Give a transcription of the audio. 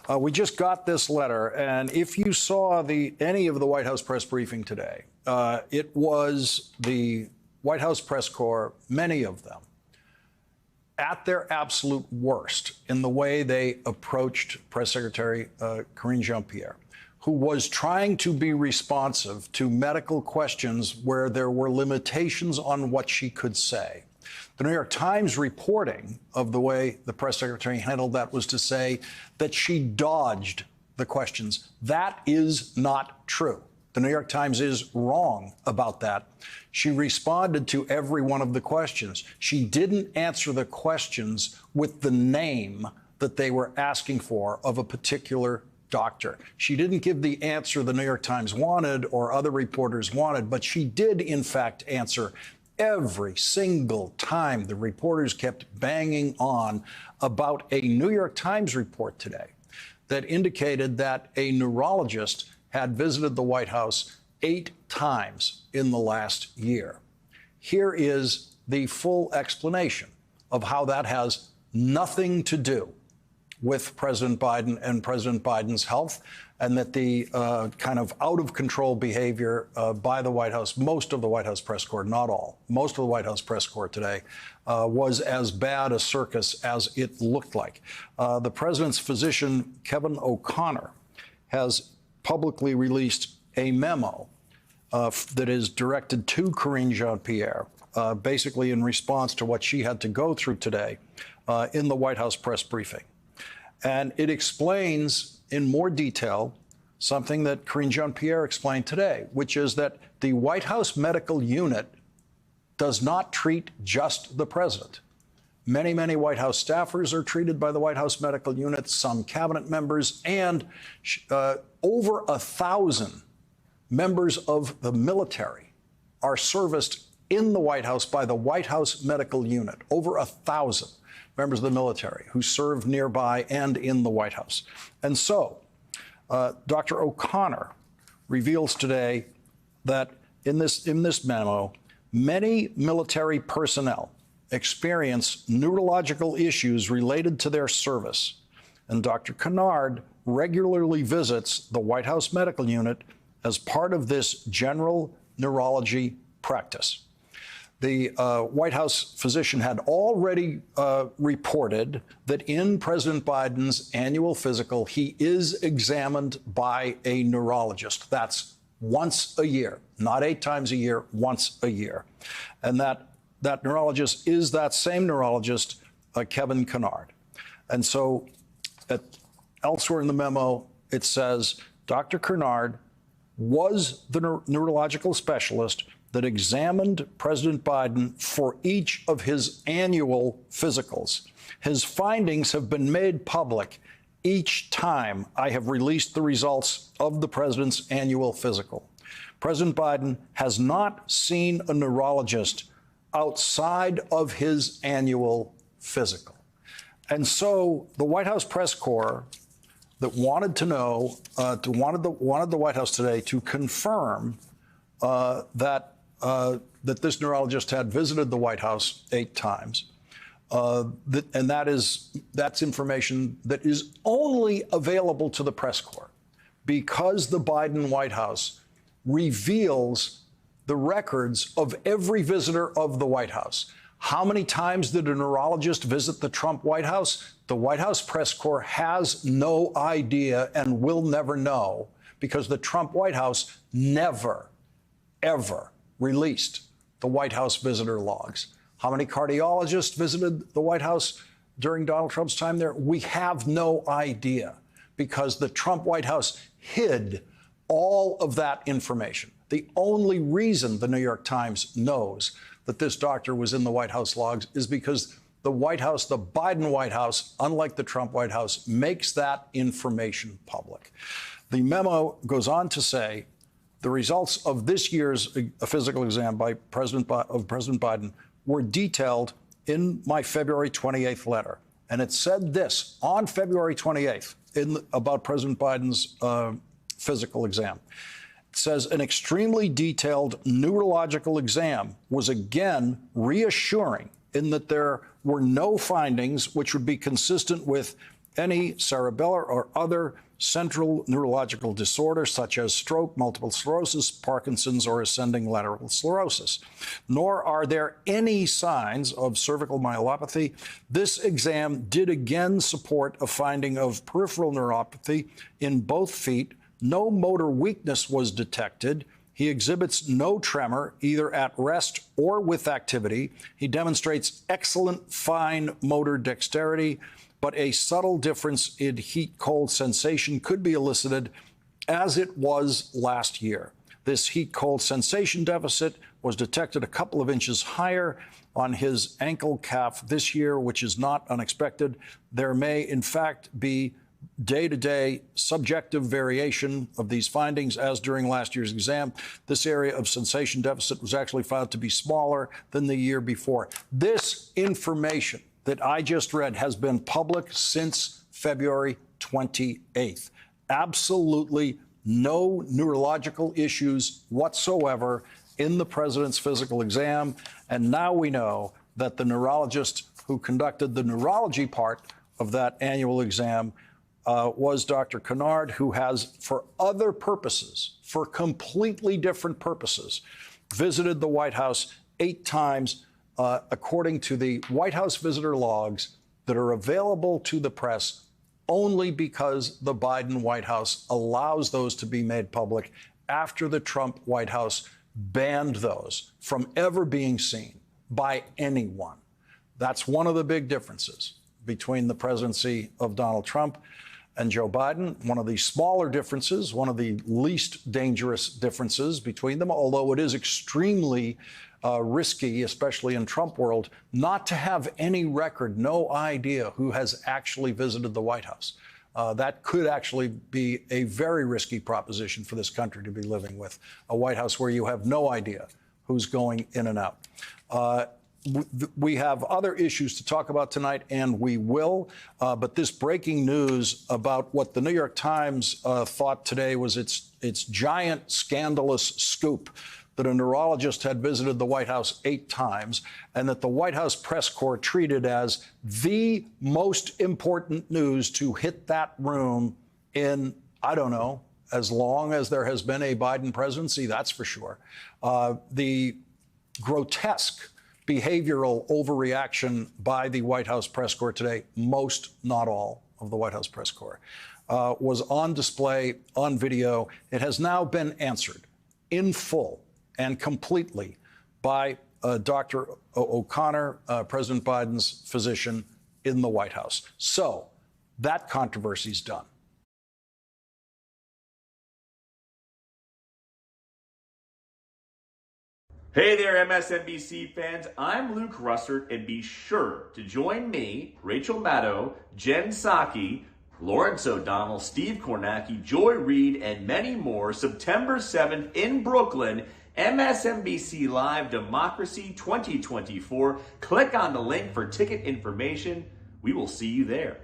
We just got this letter, and if you saw any of the White House press briefing today, it was the White House press corps, many of them, at their absolute worst in the way they approached Press Secretary Karine Jean-Pierre, who was trying to be responsive to medical questions where there were limitations on what she could say. The New York Times reporting of the way the press secretary handled that was to say that she dodged the questions. That is not true. The New York Times is wrong about that. She responded to every one of the questions. She didn't answer the questions with the name that they were asking for of a particular doctor. She didn't give the answer the New York Times wanted or other reporters wanted, but she did, in fact, answer every single time. The reporters kept banging on about a New York Times report today that indicated that a neurologist had visited the White House 8 times in the last year. Here is the full explanation of how that has nothing to do with President Biden and President Biden's health, and that the kind of out-of-control behavior by the White House, most of the White House press corps, not all, most of the White House press corps today, was as bad a circus as it looked like. The president's physician, Kevin O'Connor, has publicly released a memo that is directed to Karine Jean-Pierre, basically in response to what she had to go through today in the White House press briefing. And it explains in more detail something that Karine Jean-Pierre explained today, which is that the White House medical unit does not treat just the president. Many, many White House staffers are treated by the White House medical unit, some cabinet members, and over 1,000 members of the military are serviced in the White House by the White House medical unit. Over 1,000 members of the military who serve nearby and in the White House. And so Dr. O'Connor reveals today that in this memo, many military personnel experience neurological issues related to their service. And Dr. Kennard regularly visits the White House medical unit as part of this general neurology practice. The White House physician had already reported that in President Biden's annual physical, he is examined by a neurologist. That's once a year, not 8 times a year, once a year. And that neurologist is that same neurologist, Kevin Kennard. And so elsewhere in the memo, it says Dr. Kennard was the neurological specialist that examined President Biden for each of his annual physicals. His findings have been made public each time I have released the results of the president's annual physical. President Biden has not seen a neurologist outside of his annual physical. And so the White House press corps that wanted to know, wanted the White House today to confirm that this neurologist had visited the White House 8 times. And that's information that is only available to the press corps because the Biden White House reveals the records of every visitor of the White House. How many times did a neurologist visit the Trump White House? The White House press corps has no idea and will never know because the Trump White House never, ever released the White House visitor logs. How many cardiologists visited the White House during Donald Trump's time there? We have no idea because the Trump White House hid all of that information. The only reason the New York Times knows that this doctor was in the White House logs is because the White House, the Biden White House, unlike the Trump White House, makes that information public. The memo goes on to say the results of this year's physical exam by President Biden were detailed in my February 28th letter. And it said this on February 28th about President Biden's physical exam. It says an extremely detailed neurological exam was again reassuring in that there were no findings which would be consistent with any cerebellar or other central neurological disorder such as stroke, multiple sclerosis, Parkinson's, or ascending lateral sclerosis. Nor are there any signs of cervical myelopathy. This exam did again support a finding of peripheral neuropathy in both feet. No motor weakness was detected. He exhibits no tremor, either at rest or with activity. He demonstrates excellent fine motor dexterity, but a subtle difference in heat-cold sensation could be elicited, as it was last year. This heat-cold sensation deficit was detected a couple of inches higher on his ankle calf this year, which is not unexpected. There may, in fact, be day-to-day subjective variation of these findings, as during last year's exam. This area of sensation deficit was actually found to be smaller than the year before. This information that I just read has been public since February 28th. Absolutely no neurological issues whatsoever in the president's physical exam. And now we know that the neurologist who conducted the neurology part of that annual exam was Dr. Kennard, who has, for other purposes, for completely different purposes, visited the White House 8 times, according to the White House visitor logs that are available to the press only because the Biden White House allows those to be made public after the Trump White House banned those from ever being seen by anyone. That's one of the big differences between the presidency of Donald Trump and Joe Biden. One of the smaller differences, one of the least dangerous differences between them, although it is extremely risky, especially in Trump world, not to have any record, no idea who has actually visited the White House. That could actually be a very risky proposition for this country to be living with, a White House where you have no idea who's going in and out. We have other issues to talk about tonight, and we will. But this breaking news about what the New York Times thought today was its giant scandalous scoop that a neurologist had visited the White House 8 times, and that the White House press corps treated as the most important news to hit that room in, I don't know, as long as there has been a Biden presidency, that's for sure. The grotesque behavioral overreaction by the White House press corps today, most, not all, of the White House press corps, was on display on video. It has now been answered in full and completely by Dr. O'Connor, President Biden's physician in the White House. So that controversy's done. Hey there, MSNBC fans. I'm Luke Russert, and be sure to join me, Rachel Maddow, Jen Psaki, Lawrence O'Donnell, Steve Kornacki, Joy Reid, and many more September 7th in Brooklyn, MSNBC Live Democracy 2024. Click on the link for ticket information. We will see you there.